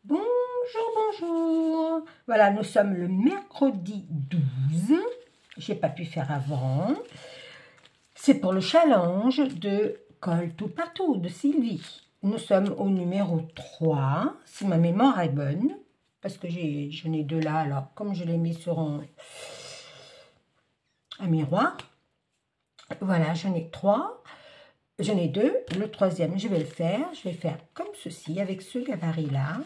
Bonjour, bonjour. Voilà, nous sommes le mercredi 12. J'ai pas pu faire avant. C'est pour le challenge de Colle tout partout de Sylvie. Nous sommes au numéro 3, si ma mémoire est bonne. Parce que j'en ai deux là, alors comme je l'ai mis sur un miroir. Voilà, j'en ai 3. J'en ai 2. Le troisième, je vais le faire. Je vais faire comme ceci, avec ce gabarit-là.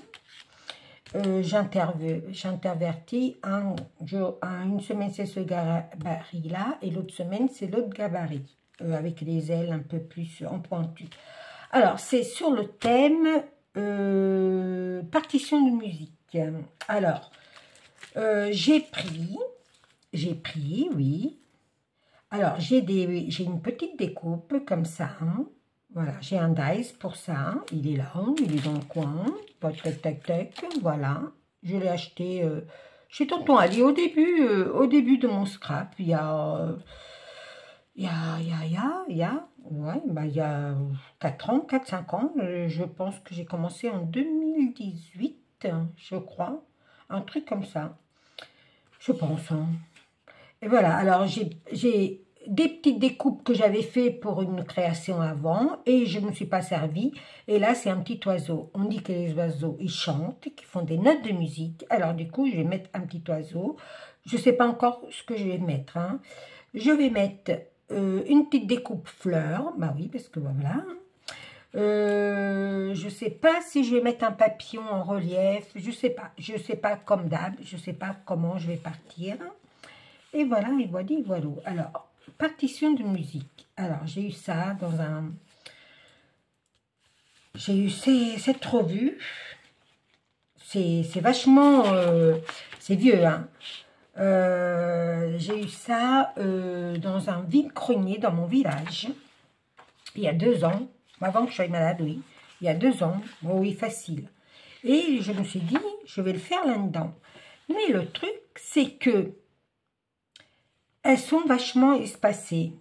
J'intervertis une semaine c'est ce gabarit là et l'autre semaine c'est l'autre gabarit avec les ailes un peu plus en pointu. Alors c'est sur le thème partition de musique. Alors j'ai pris oui. Alors j'ai une petite découpe comme ça, hein. Voilà, j'ai un dice pour ça, il est là, il est dans le coin, tac, tac, tac, voilà. Je l'ai acheté chez Tonton Ali au début de mon scrap, il y a 4 ans, 4-5 ans, je pense que j'ai commencé en 2018, je crois, un truc comme ça, je pense, hein. Et voilà, alors j'ai des petites découpes que j'avais fait pour une création avant et je ne me suis pas servie. Et là, c'est un petit oiseau. On dit que les oiseaux, ils chantent, qu'ils font des notes de musique. Alors du coup, je vais mettre un petit oiseau. Je ne sais pas encore ce que je vais mettre, hein. Je vais mettre une petite découpe fleur. Bah oui, parce que voilà. Je ne sais pas si je vais mettre un papillon en relief. Je ne sais pas comme d'hab. Je ne sais pas comment je vais partir. Et voilà, et voilà. Alors, partition de musique. Alors, j'ai eu ça dans un... J'ai eu cette revue. C'est vachement... c'est vieux, hein. J'ai eu ça dans un vide-grenier dans mon village. Il y a 2 ans. Avant que je sois malade, oui. Il y a 2 ans. Bon, oui, facile. Et je me suis dit, je vais le faire là-dedans. Mais le truc, c'est que elles sont vachement espacées.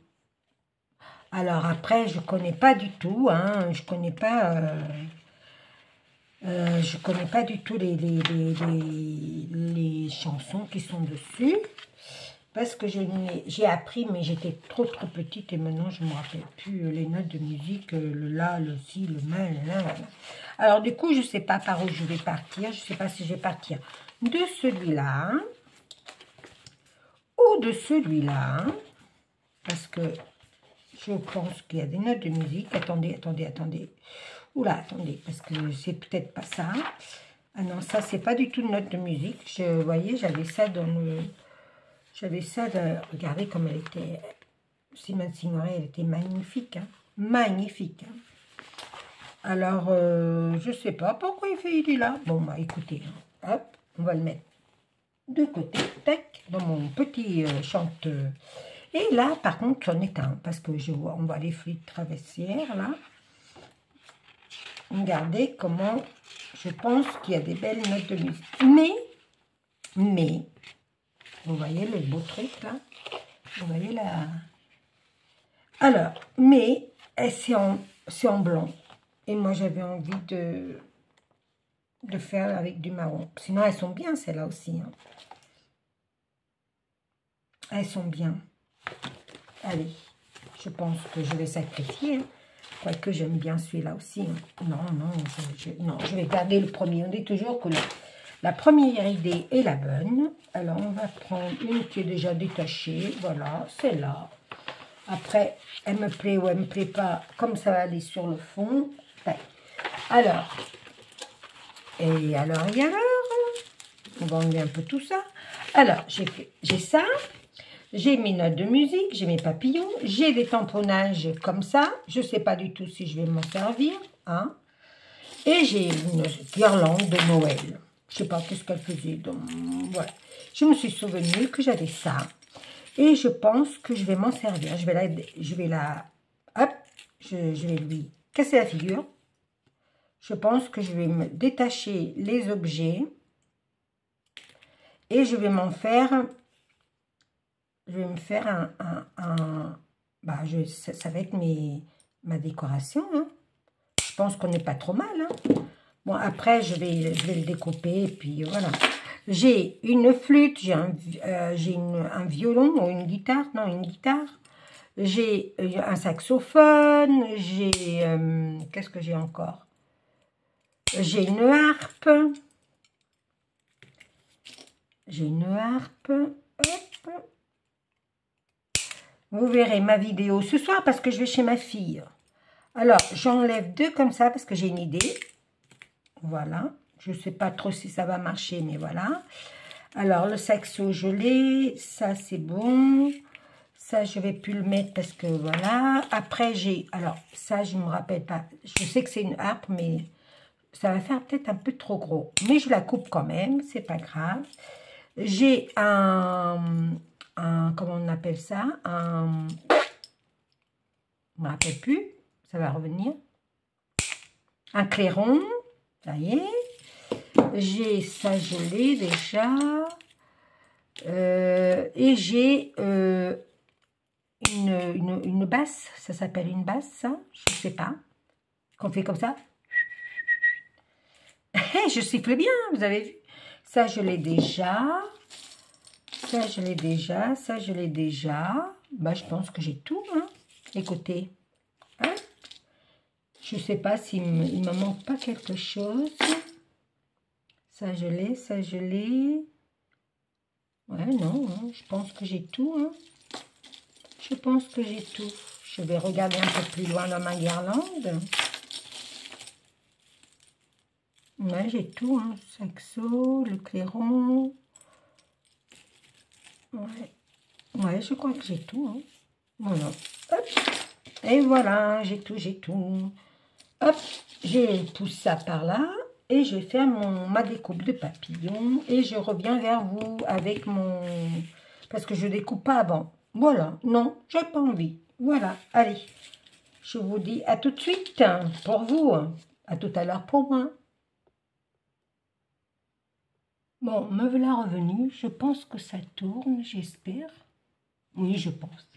Alors après, je connais pas du tout, hein, je connais pas du tout les chansons qui sont dessus, parce que j'ai appris, mais j'étais trop petite et maintenant je me rappelle plus les notes de musique, le la, le si, le ma, le la. Alors du coup, je sais pas par où je vais partir, je sais pas si je vais partir de celui-là ou de celui-là. Parce que je pense qu'il y a des notes de musique. Attendez. Oula, attendez, parce que c'est peut-être pas ça. Ah non, ça, c'est pas du tout une note de musique. Vous voyez, j'avais ça dans le... Regardez comme elle était... Simone Signoret, elle était magnifique. Hein. Magnifique. Hein. Alors, je sais pas pourquoi il est là. Bon, bah, écoutez. Hein. Hop, on va le mettre de côté. Tac, dans mon petit chanteur. Et là, par contre, j'en ai un, parce que on voit les fluides traversières, là. Regardez comment je pense qu'il y a des belles notes de musique. Mais, vous voyez le beau truc, là? Vous voyez là? Alors, mais, c'est en blanc. Et moi, j'avais envie de faire avec du marron. Sinon, elles sont bien, celles-là aussi. Hein. Elles sont bien. Allez, je pense que je vais sacrifier. Quoique j'aime bien celui-là aussi. Non, je vais garder le premier. On dit toujours que la première idée est la bonne. Alors, on va prendre une qui est déjà détachée. Voilà, celle-là. Après, elle me plaît ou elle ne me plaît pas. Comme ça va aller sur le fond. Alors, on va enlever un peu tout ça. Alors, j'ai ça. J'ai mes notes de musique, j'ai mes papillons, j'ai des tamponnages comme ça. Je ne sais pas du tout si je vais m'en servir. Hein. Et j'ai une guirlande de Noël. Je ne sais pas qu'est-ce qu'elle faisait. Donc, voilà. Je me suis souvenu que j'avais ça. Et je pense que je vais m'en servir. Je vais lui casser la figure. Je pense que je vais me détacher les objets. Et je vais m'en faire... Je vais me faire ça va être ma décoration. Hein. Je pense qu'on n'est pas trop mal. Hein. Bon, après, je vais le découper, et puis voilà. J'ai une flûte, j'ai un violon ou une guitare, non, une guitare. J'ai un saxophone, j'ai... qu'est-ce que j'ai encore? J'ai une harpe. J'ai une harpe. Hop. Vous verrez ma vidéo ce soir parce que je vais chez ma fille. Alors, j'enlève deux comme ça parce que j'ai une idée. Voilà. Je ne sais pas trop si ça va marcher, mais voilà. Alors, le saxo, je l'ai. Ça, c'est bon. Ça, je ne vais plus le mettre parce que voilà. Après, j'ai... Alors, ça, je ne me rappelle pas. Je sais que c'est une harpe, mais ça va faire peut-être un peu trop gros. Mais je la coupe quand même. C'est pas grave. J'ai comment on appelle ça? On ne me rappelle plus. Ça va revenir. Un clairon. Ça y est. J'ai ça, je l'ai déjà. Et j'ai une basse. Ça s'appelle une basse, ça. Je ne sais pas. Qu'on fait comme ça. Je siffle bien, vous avez vu. Ça, je l'ai déjà. Ça, je l'ai déjà. Ça, je l'ai déjà. Bah, je pense que j'ai tout, hein. Écoutez. Hein? Je ne sais pas s'il me manque pas quelque chose. Ça, je l'ai. Ça, je l'ai. Ouais, non, hein, je pense que j'ai tout. Hein. Je pense que j'ai tout. Je vais regarder un peu plus loin dans ma guirlande. Ouais, j'ai tout. Hein. Saxo, le clairon. Ouais. Ouais, je crois que j'ai tout. Hein. Voilà. Hop. Et voilà, j'ai tout, j'ai tout. Hop, je pousse ça par là. Et je vais faire ma découpe de papillon. Et je reviens vers vous avec mon... Parce que je ne découpe pas avant. Voilà, non, j'ai pas envie. Voilà, allez. Je vous dis à tout de suite pour vous. À tout à l'heure pour moi. Bon, me voilà revenu. Je pense que ça tourne, j'espère. Oui, je pense.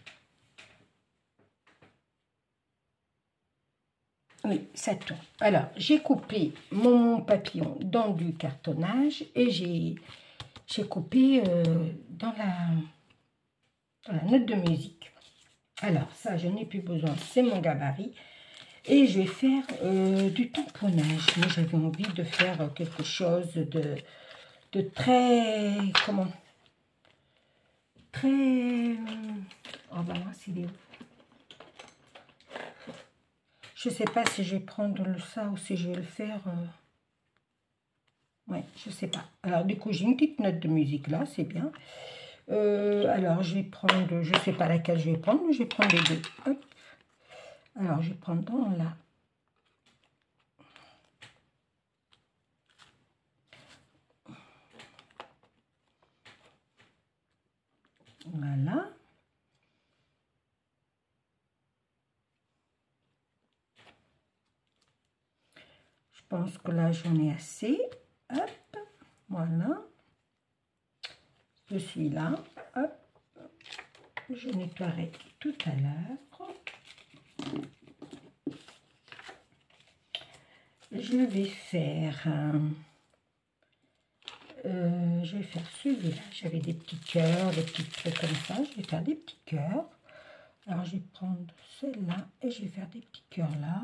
Oui, ça tourne. Alors, j'ai coupé mon papillon dans du cartonnage et j'ai coupé dans la note de musique. Alors, ça, je n'ai plus besoin, c'est mon gabarit. Et je vais faire du tamponnage. Mais j'avais envie de faire quelque chose de très... Comment? Très... Oh, bah là, c'est où? Je ne sais pas si je vais prendre ça ou si je vais le faire... Ouais, je ne sais pas. Alors, du coup, j'ai une petite note de musique là, c'est bien. Alors, je vais prendre... Je ne sais pas laquelle je vais prendre, mais je vais prendre les deux. Hop. Alors, je vais prendre dans là. Voilà. Je pense que là, j'en ai assez. Hop. Voilà. Je suis là. Hop. Je nettoierai tout à l'heure. Je vais faire... je vais faire celui-là. J'avais des petits cœurs, des petits trucs comme ça. Je vais faire des petits cœurs. Alors, je vais prendre celle-là et je vais faire des petits cœurs là.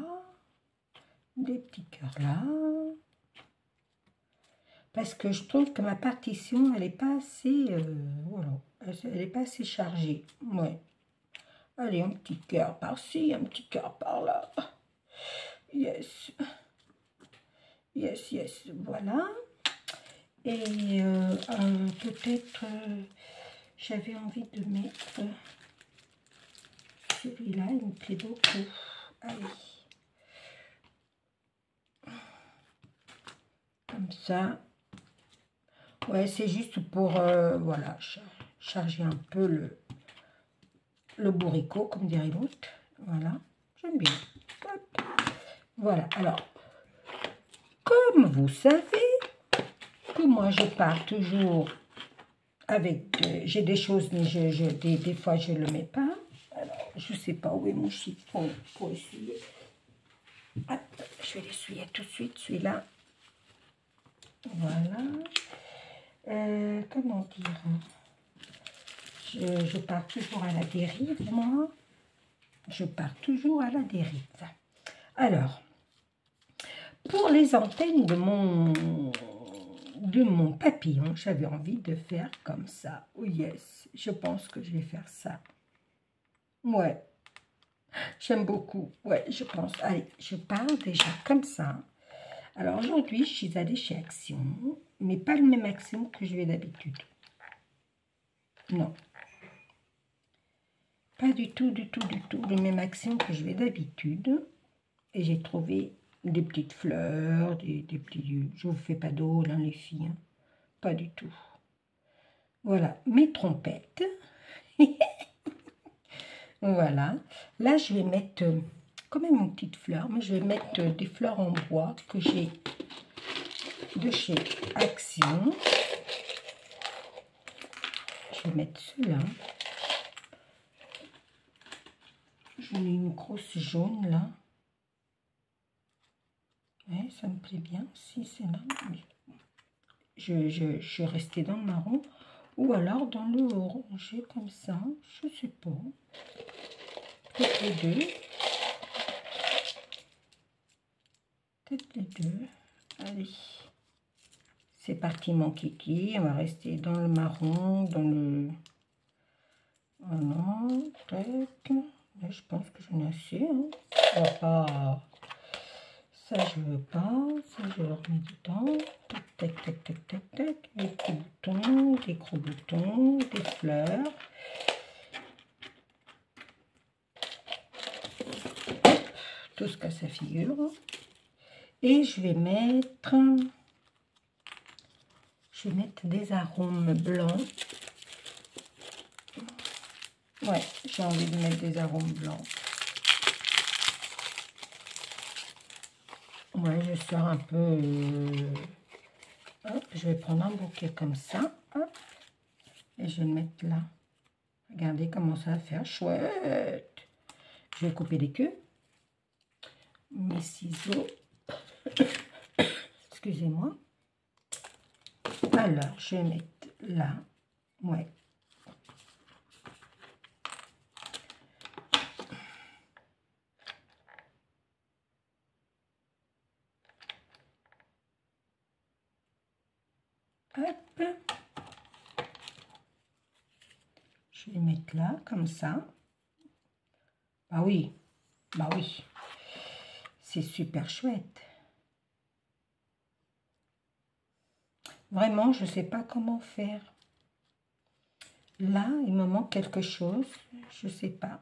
Des petits cœurs là. Parce que je trouve que ma partition, elle n'est pas assez... voilà. Elle n'est pas assez chargée. Ouais. Allez, un petit cœur par-ci, un petit cœur par-là. Yes. Yes, yes. Voilà. Et peut-être, j'avais envie de mettre celui-là, il me plaît beaucoup. Allez. Comme ça. Ouais, c'est juste pour, voilà, charger un peu le bourricot, comme dirait l'autre. Voilà, j'aime bien. Hop. Voilà, alors, comme vous savez que moi, je pars toujours avec... j'ai des choses, mais des fois, je ne le mets pas. Alors, je ne sais pas où est mon chiffon pour essuyer. Hop, je vais l'essuyer tout de suite, celui-là. Voilà. Comment dire? Je pars toujours à la dérive, moi. Je pars toujours à la dérive. Alors, pour les antennes de mon papillon, j'avais envie de faire comme ça. Oh yes, je pense que je vais faire ça. Ouais, j'aime beaucoup. Ouais, je pense. Allez, je pars déjà comme ça. Alors aujourd'hui, je suis allée chez Action, mais pas le même Action que je vais d'habitude. Non. Pas du tout, du tout, du tout le même Action que je vais d'habitude. Et j'ai trouvé des petites fleurs, des petits... Je ne vous fais pas d'eau, là, les filles. Hein. Pas du tout. Voilà, mes trompettes. Voilà. Là, je vais mettre quand même une petite fleur, mais je vais mettre des fleurs en bois que j'ai de chez Action. Je vais mettre cela. J'en ai une grosse jaune, là. Ouais, ça me plaît bien. Si, c'est là. Mais je suis restée dans le marron. Ou alors dans le orangé, comme ça. Je sais pas. Peut-être les deux. Peut-être les deux. Allez. C'est parti, mon kiki. On va rester dans le marron, dans le... Voilà. Tac. Là, je pense que j'en ai assez. Hein. On va pas... Ça, je veux pas. Ça, je le remets dedans. Tac, tac, tac, tac, tac, tac. Des petits boutons, des gros boutons, des fleurs. Hop, tout ce qu'à sa figure. Et je vais mettre des arômes blancs. Ouais, j'ai envie de mettre des arômes blancs. Ouais, je sors un peu... Hop, je vais prendre un bouquet comme ça. Hop, et je vais le mettre là. Regardez comment ça va faire. Chouette. Je vais couper les queues. Mes ciseaux. Excusez-moi. Alors, je vais mettre là. Ouais. Hop. Je vais mettre là, comme ça. Bah oui. Bah oui. C'est super chouette. Vraiment, je ne sais pas comment faire. Là, il me manque quelque chose. Je ne sais pas.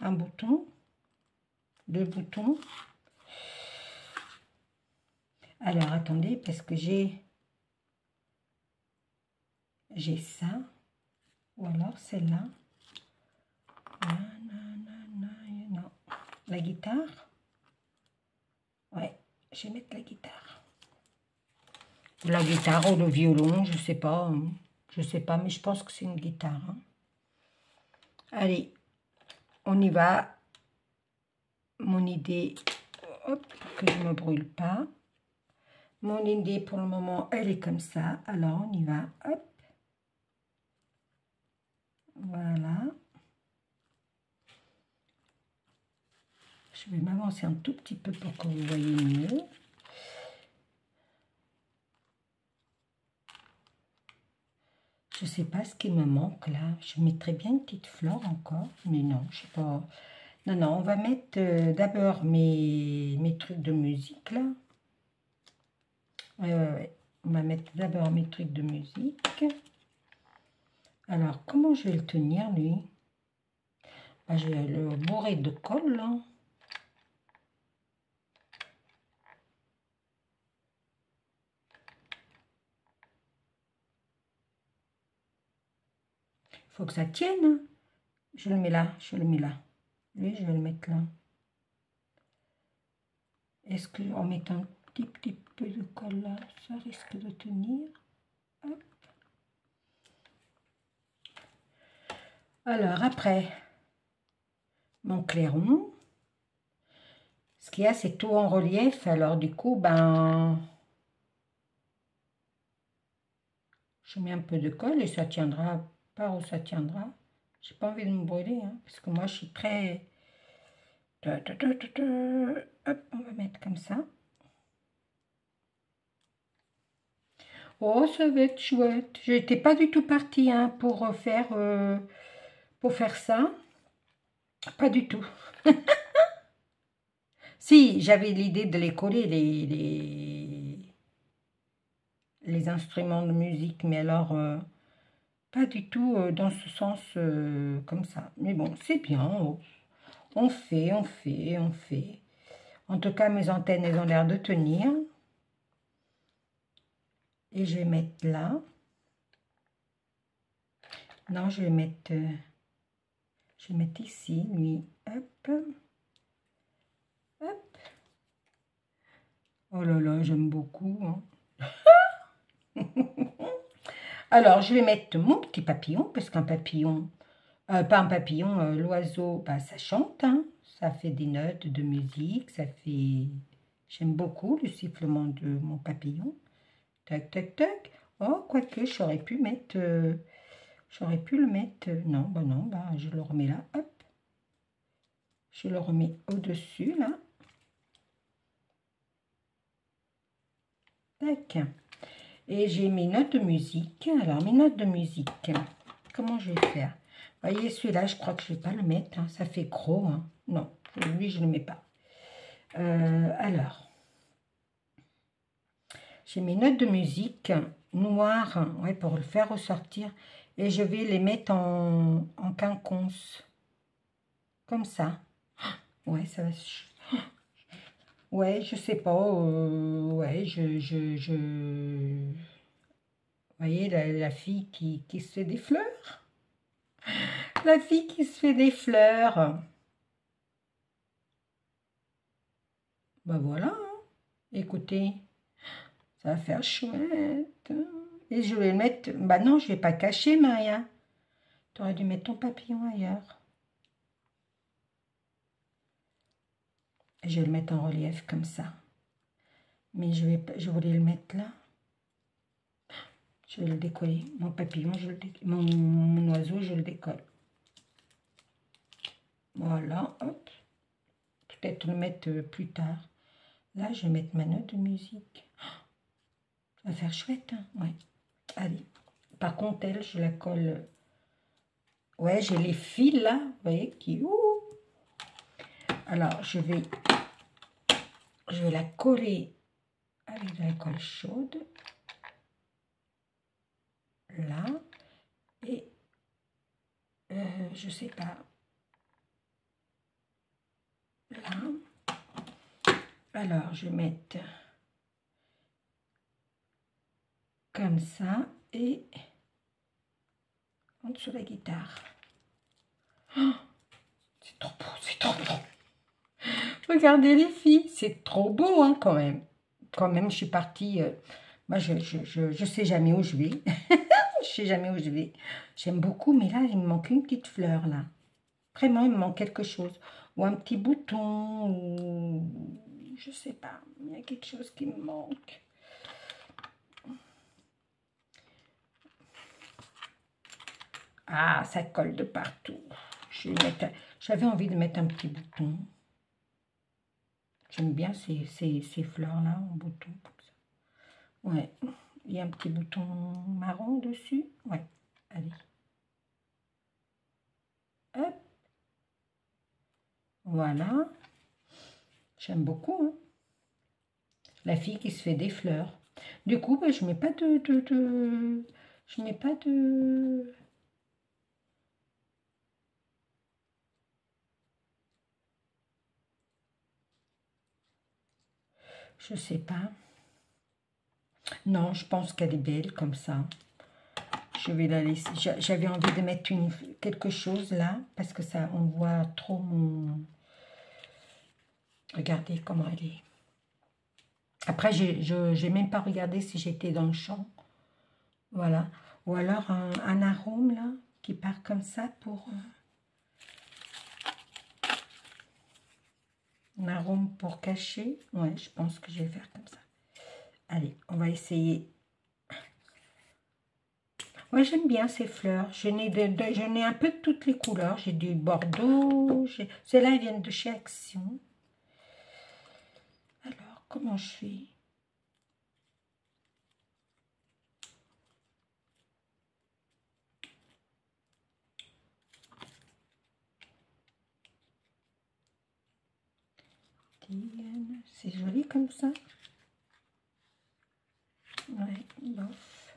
Un bouton. Deux boutons. Alors, attendez, parce que j'ai ça. Ou alors celle-là. Non. La guitare. Ouais, je vais mettre la guitare. La guitare ou le violon, je sais pas. Je sais pas, mais je pense que c'est une guitare. Hein. Allez, on y va. Mon idée, hop, que je ne me brûle pas. Mon idée pour le moment, elle est comme ça. Alors, on y va. Hop. Voilà. Je vais m'avancer un tout petit peu pour que vous voyez mieux. Je ne sais pas ce qui me manque là. Je mettrais bien une petite fleur encore. Mais non, je sais pas. Non, non, on va mettre d'abord mes trucs de musique là. Ouais. On va mettre d'abord mes trucs de musique. Alors, comment je vais le tenir, lui? Ben, je vais le bourrer de colle, là. Il faut que ça tienne. Hein. Je le mets là, je le mets là. Lui, je vais le mettre là. Est-ce qu'en mettant un petit peu de colle là, ça risque de tenir? Hop. Alors, après, mon clairon. Ce qu'il y a, c'est tout en relief. Alors, du coup, ben, je mets un peu de colle et ça tiendra par où ça tiendra. J'ai pas envie de me brûler, hein, parce que moi, je suis très... Hop, on va mettre comme ça. Oh, ça va être chouette. Je n'étais pas du tout partie hein, pour faire ça. Pas du tout. Si, j'avais l'idée de les coller, les instruments de musique, mais alors, pas du tout dans ce sens comme ça. Mais bon, c'est bien. On fait, on fait, on fait. En tout cas, mes antennes, elles ont l'air de tenir. Et je vais mettre là. Non, je vais mettre ici, lui. Hop. Hop. Oh là là, j'aime beaucoup. Hein. Alors, je vais mettre mon petit papillon, parce qu'un papillon, pas un papillon, l'oiseau, bah, ça chante, hein. Ça fait des notes de musique, ça fait... J'aime beaucoup le sifflement de mon papillon. Tac, tac, tac. Oh, quoique, j'aurais pu mettre... j'aurais pu le mettre... non, bah, je le remets là, hop. Je le remets au-dessus, là. Tac. Et j'ai mes notes de musique. Alors, mes notes de musique, comment je vais faire? Vous voyez, celui-là, je crois que je ne vais pas le mettre. Hein. Ça fait gros. Hein. Non, lui, je ne le mets pas. Alors, j'ai mes notes de musique noires ouais, pour le faire ressortir. Et je vais les mettre en quinconce. Comme ça. Ouais, ça va... Ouais, je sais pas. Ouais, Vous voyez, la fille qui se fait des fleurs. La fille qui se fait des fleurs. Ben voilà. Hein. Écoutez, ça va faire chouette. Et je vais le mettre... Bah non, je vais pas cacher, Maria. Tu aurais dû mettre ton papillon ailleurs. Et je vais le mettre en relief comme ça. Mais je voulais le mettre là. Je vais le décoller. Mon papillon, mon oiseau, je le décolle. Voilà, hop. Peut-être le mettre plus tard. Là, je vais mettre ma note de musique. Ça va faire chouette, hein? Ouais. Allez. Par contre, elle, je la colle. Ouais, j'ai les fils là, vous voyez, qui... Alors, je vais la coller avec de la colle chaude. Là. Et, je sais pas. Là. Alors, je vais mettre comme ça et en dessous de la guitare. Oh, c'est trop beau, c'est trop beau. Regardez les filles, c'est trop beau hein, quand même. Quand même, je suis partie... moi, je sais jamais où je vais. Je sais jamais où je vais. J'aime beaucoup, mais là, il me manque une petite fleur, là. Vraiment, il me manque quelque chose. Ou un petit bouton, ou... Je sais pas. Il y a quelque chose qui me manque. Ah, ça colle de partout. J'avais envie de mettre un petit bouton. J'aime bien ces fleurs-là en bouton, comme ça. Ouais, il y a un petit bouton marron dessus. Ouais, allez. Hop. Voilà. J'aime beaucoup. Hein. La fille qui se fait des fleurs. Du coup, bah, je mets pas je mets pas de... Je sais pas. Non, je pense qu'elle est belle comme ça. Je vais la laisser. J'avais envie de mettre quelque chose là, parce que ça, on voit trop mon... Regardez comment elle est. Après, j'ai même pas regardé si j'étais dans le champ. Voilà. Ou alors un arôme là, qui part comme ça pour un arôme pour cacher. Ouais, je pense que je vais faire comme ça. Allez, on va essayer. Moi, j'aime bien ces fleurs. J'en ai un peu de toutes les couleurs. J'ai du bordeaux. Celles-là, elles viennent de chez Action. Alors, comment je fais? C'est joli comme ça. Ouais, bof.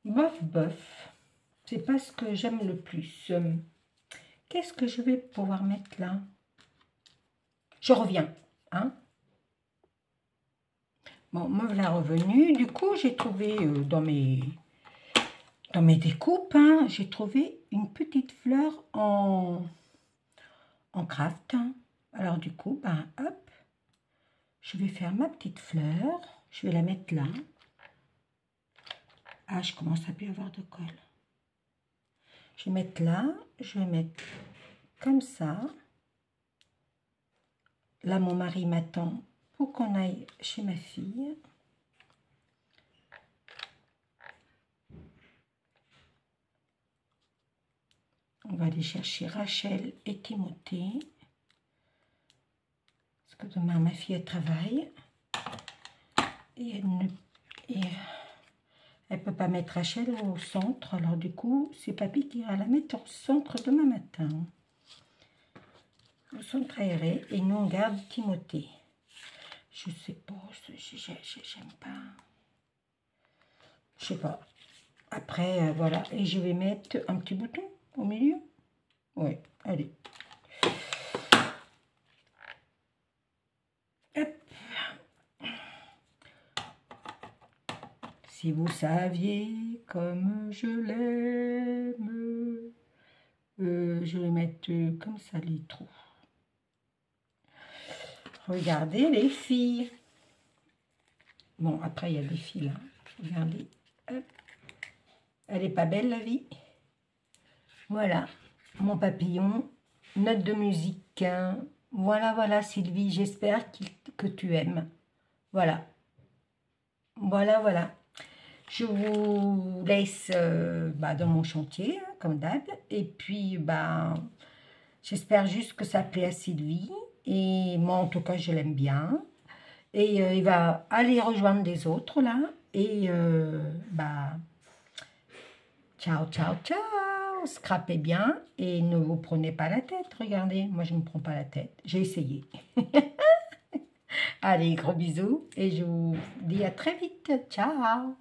Bof, bof. C'est pas ce que j'aime le plus. Qu'est-ce que je vais pouvoir mettre là? Je reviens, hein? Bon, me voilà revenu. Du coup, j'ai trouvé dans mes découpes, hein, j'ai trouvé une petite fleur en craft. Hein. Alors du coup, ben, hop, je vais faire ma petite fleur. Je vais la mettre là. Ah, je commence à plus avoir de colle. Je vais mettre là. Je vais mettre comme ça. Là, mon mari m'attend pour qu'on aille chez ma fille. On va aller chercher Rachel et Timothée. Parce que demain, ma fille, elle travaille. Et elle ne peut pas mettre Rachel au centre. Alors du coup, c'est papy qui ira la mettre au centre demain matin. Au centre aéré. Et nous, on garde Timothée. Je sais pas. J'aime pas. Je sais pas. Après, voilà. Et je vais mettre un petit bouton au milieu. Oui, allez. Hop. Si vous saviez comme je l'aime, je vais mettre comme ça les trous. Regardez les filles. Bon, après, il y a des filles là. Regardez. Hop. Elle est pas belle, la vie? Voilà. Mon papillon. Note de musique. Hein. Voilà, voilà, Sylvie. J'espère que tu aimes. Voilà. Voilà, voilà. Je vous laisse dans mon chantier, hein, comme d'hab. Et puis, j'espère juste que ça plaît à Sylvie. Et moi, en tout cas, je l'aime bien. Et il va aller rejoindre des autres, là. Et, ciao, ciao, ciao. Scrapez bien et ne vous prenez pas la tête. Regardez, moi, je ne me prends pas la tête. J'ai essayé. Allez, gros bisous. Et je vous dis à très vite. Ciao.